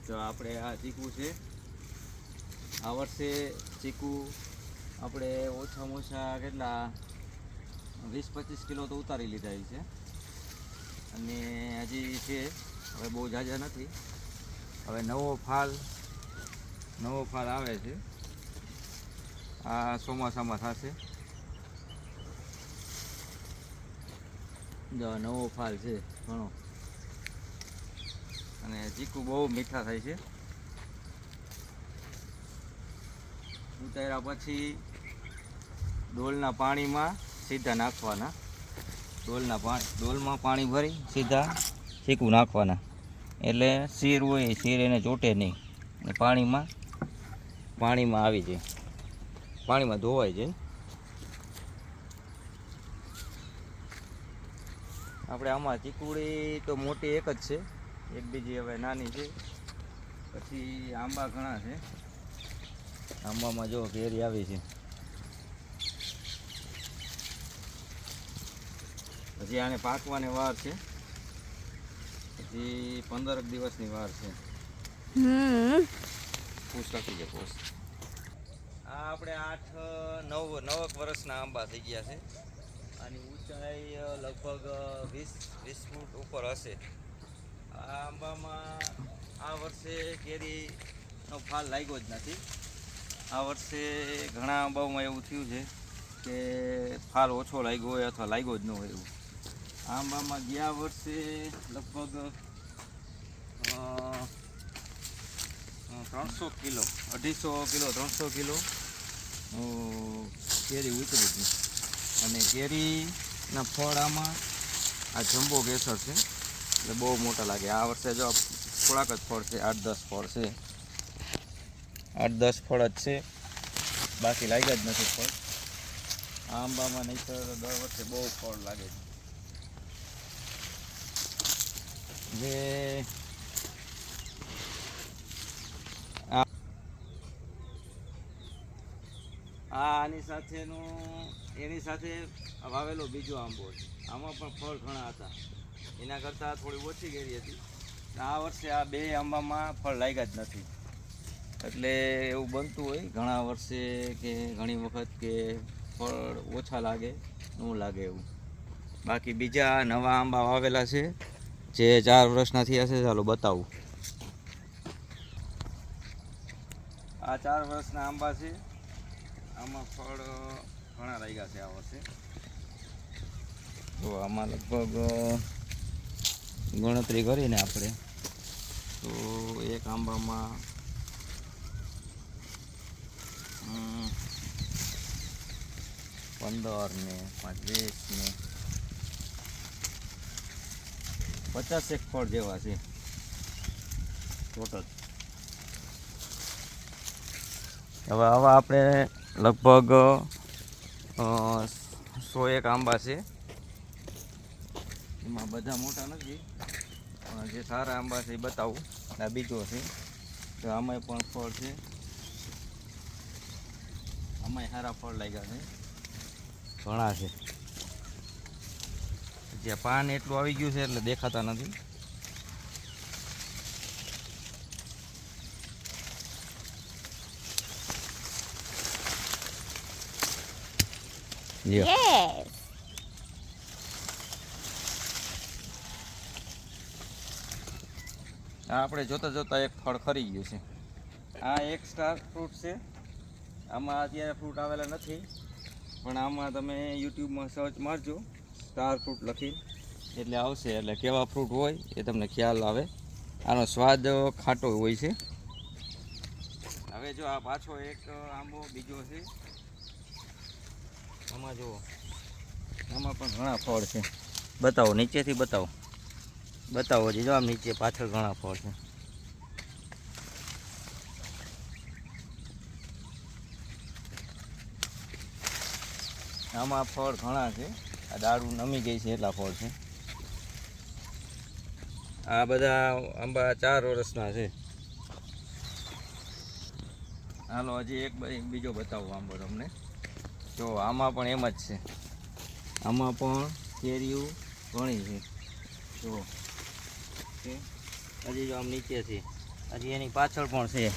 તો આપણે આ ચીકુ છે. આ વર્ષે ચીકુ આપણે ઓછામાં ઓછા કેટલા 20-25 કિલો તો ઉતારી લીધા છે. અને હજી છે, હવે બહુ ઝાઝા નથી. હવે નવો ફાલ આવે છે. આ ચોમાસામાં થશે. જો નવો ફાલ છે ઘણો. અને ચીકુ બહુ મીઠા થાય છે. ઉતાર્યા પછી ડોલના પાણીમાં સીધા નાખવાના. ડોલમાં પાણી ભરી સીધા ચીકુ નાખવાના. એટલે શીર હોય એ શીર એને ચોટે નહીં. અને પાણીમાં આવી જાય, પાણીમાં ધોવાઈ જાય. આપણે આમાં ચીકુડી તો મોટી એક જ છે, એક બીજી હવે નાની છે. પછી આંબા ઘણા છે. આંબામાં જો કેરી આવી છે. હજી આને પાકવાની વાર છે. હજી 15 દિવસની વાર છે. પૂછ રાખી છે પૂછ. આ આપણે 8-9 વર્ષના આંબા થઈ ગયા છે. આની ઊંચાઈ લગભગ 20 ફૂટ ઉપર હશે. આ આંબામાં આ વર્ષે કેરીનો ફાલ લાગ્યો જ નથી. આ વર્ષે ઘણા આંબાઓમાં એવું થયું છે કે ફાલ ઓછો લાગ્યો હોય અથવા લાગ્યો જ ન હોય એવું. આંબામાં ગયા વર્ષે લગભગ 300 કિલો, 250 કિલો, 300 કિલો કેરી ઉતરી હતી. અને કેરીના ફળ આમાં આ જમ્બો કેસર છે, એટલે બહુ મોટા લાગે. આ વર્ષે જો થોડાક જ ફળ છે, 8-10 ફળ છે. 8-10 ફળ જ છે, બાકી લાગ્યા જ નથી ફળ. આ આંબામાં નહીંતર દર વર્ષે બહુ ફળ લાગે છે. જે આની એની સાથે વાવેલો બીજો આંબો છે. આમાં પણ ફળ ઘણા હતા. એના કરતાં થોડી ઓછી કેરી હતી. આ વર્ષે આ બે આંબામાં ફળ લાગ્યા જ નથી. એટલે એવું બનતું હોય ઘણા વર્ષે કે ઘણી વખત કે ફળ ઓછા લાગે, ન લાગે એવું. બાકી બીજા નવા આંબા વાવેલા છે જે 4 વર્ષના થયા છે. ચાલો બતાવું. આ 4 વર્ષના આંબા છે. આમાં ફળ ઘણા લાગ્યા છે આ વર્ષે. તો આમાં લગભગ ગણતરી કરીને આપણે તો એક આંબામાં 15 ને 20 ને 50 ફળ જેવા છે ટોટલ. હવે આવા આપણે લગભગ 100 આંબા છે. એમાં બધા મોટા નથી, પણ જે સારા આંબા છે એ બતાવું. આ બીજો છે, તો આમાંય પણ ફળ છે. આમાંય સારા ફળ લાગ્યા છે, ઘણા છે. જ્યાં પાન એટલું આવી ગયું છે એટલે દેખાતા નથી. Yes. આપણે જોતા એક ફળ ખરી ગયું છે. આ એક સ્ટાર ફ્રૂટ છે. આમાં અત્યારે ફ્રૂટ આવેલા નથી, પણ આમાં તમે યુટ્યુબમાં સર્ચ મારજો સ્ટાર ફ્રૂટ લખી, એટલે આવશે. એટલે કેવા ફ્રૂટ હોય એ તમને ખ્યાલ આવે. આનો સ્વાદ ખાટો હોય છે. હવે જો આ પાછો એક આંબો બીજો છે. આમાં જુઓ, આમાં પણ ઘણા ફળ છે. બતાવો, નીચેથી બતાવો હજી. જો આમ નીચે પાછળ ઘણા ફળ છે. આમાં ફળ ઘણા છે. આ દારૂ નમી ગઈ છે એટલા ફળ છે. આ બધા આંબા 4 વર્ષના છે. હાલો હજી એક બીજો બતાવું આંબો તમને. જો આમાં પણ એમ જ છે. આમાં પણ કેરીઓ ઘણી છે. જો હજી જો આમ નીચેથી હજી એની પાછળ પણ છે,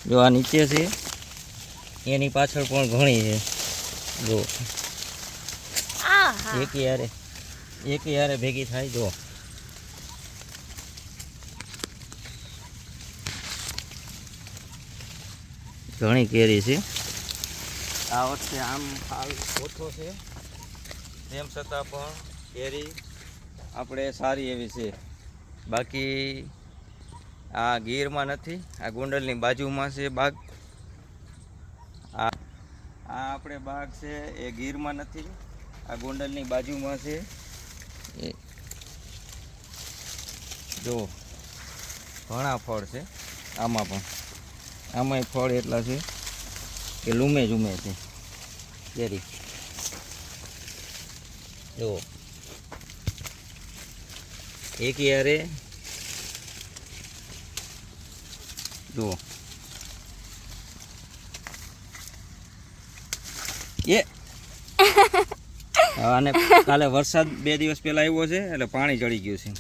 જો આ નીચે છે એની પાછળ પણ ઘણી છે, જો એક યારે ભેગી થાય. જો ઘણી કેરી છે. આ વખતે આમ હાલ ઓછો છે, તેમ છતાં પણ કેરી આપણે સારી એવી છે. બાકી આ ગીરમાં નથી, આ ગોંડલની બાજુમાં છે બાગ. આ આપણે બાગ છે એ ગીરમાં નથી, આ ગોંડલની બાજુમાં છે. જો ઘણા ફળ છે આમાં પણ, આમાંય ફળ એટલા છે કે લૂમે ઝૂમે છે કેરી. જો એક યારે જુઓ એ અને કાલે વરસાદ 2 દિવસ પહેલાં આવ્યો છે એટલે પાણી ચડી ગયું છે,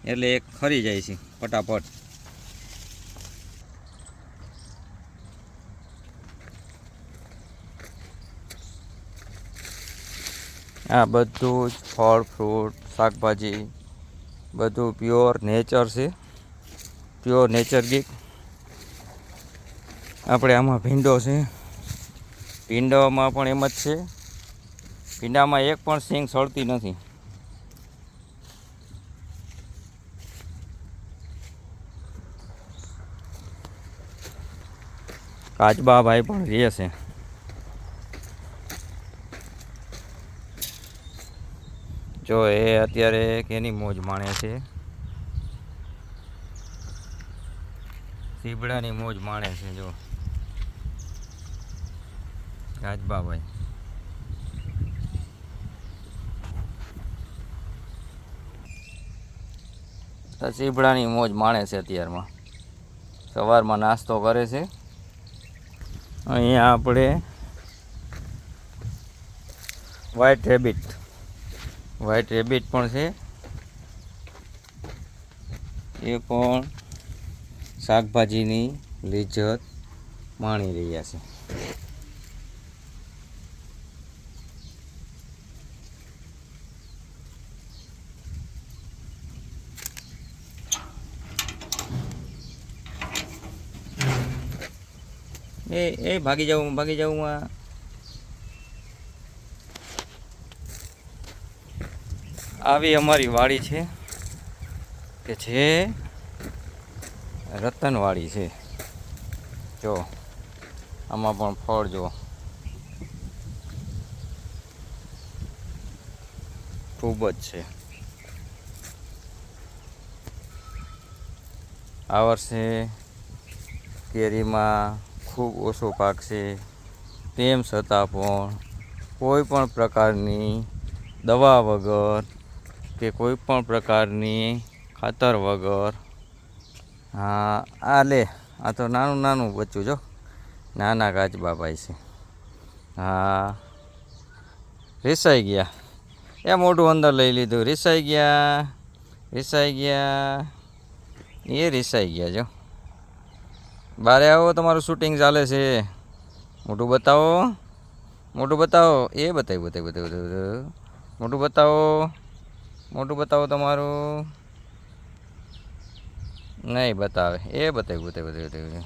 એટલે એક ખરી જાય છે ફટાફટ. આ બધું જ ફળ ફ્રૂટ શાકભાજી બધું પ્યોર નેચર છે, પ્યોર નેચર ગીક. આપણે આમાં ભીંડો છે, ભીંડામાં પણ એમ જ છે, ભીંડામાં એક પણ સિંગ સળતી નથી. કાચબા ભાઈ પણ રહે છે. જો એ અત્યારે કેની મોજ માણે છે, સીબડાની મોજ માણે છે. જો કાચબાભાઈ સીબડાની મોજ માણે છે અત્યારમાં, સવારમાં નાસ્તો કરે છે. અહીંયા આપણે વ્હાઈટ રેબિટ પણ છે, એ પણ શાકભાજીની લિજ્જત માણી રહ્યા છે. એ ભાગી જાઉં આવી અમારી વાડી છે કે જે રતનવાડી છે. જો આમાં પણ ફળ જો ખૂબ જ છે. આ વર્ષે કેરીમાં ખૂબ ઓછો પાક છે, તેમ છતાં પણ કોઈ પણ પ્રકારની દવા વગર કે કોઈ પણ પ્રકારની ખાતર વગર, હા આ લે આ તો નાનું બચ્ચું જો, નાના કાચબાભાઈ છે. હા રીસાઈ ગયા, એ મોઢું અંદર લઈ લીધું, રીસાઈ ગયા એ રીસાઈ ગયા. જો બારે આવો, તમારું શૂટિંગ ચાલે છે. મોઢું બતાવો, એ બતાવ્યું મોઢું બતાવો તમારું, નહીં બતાવે, એ બતાવ્યું.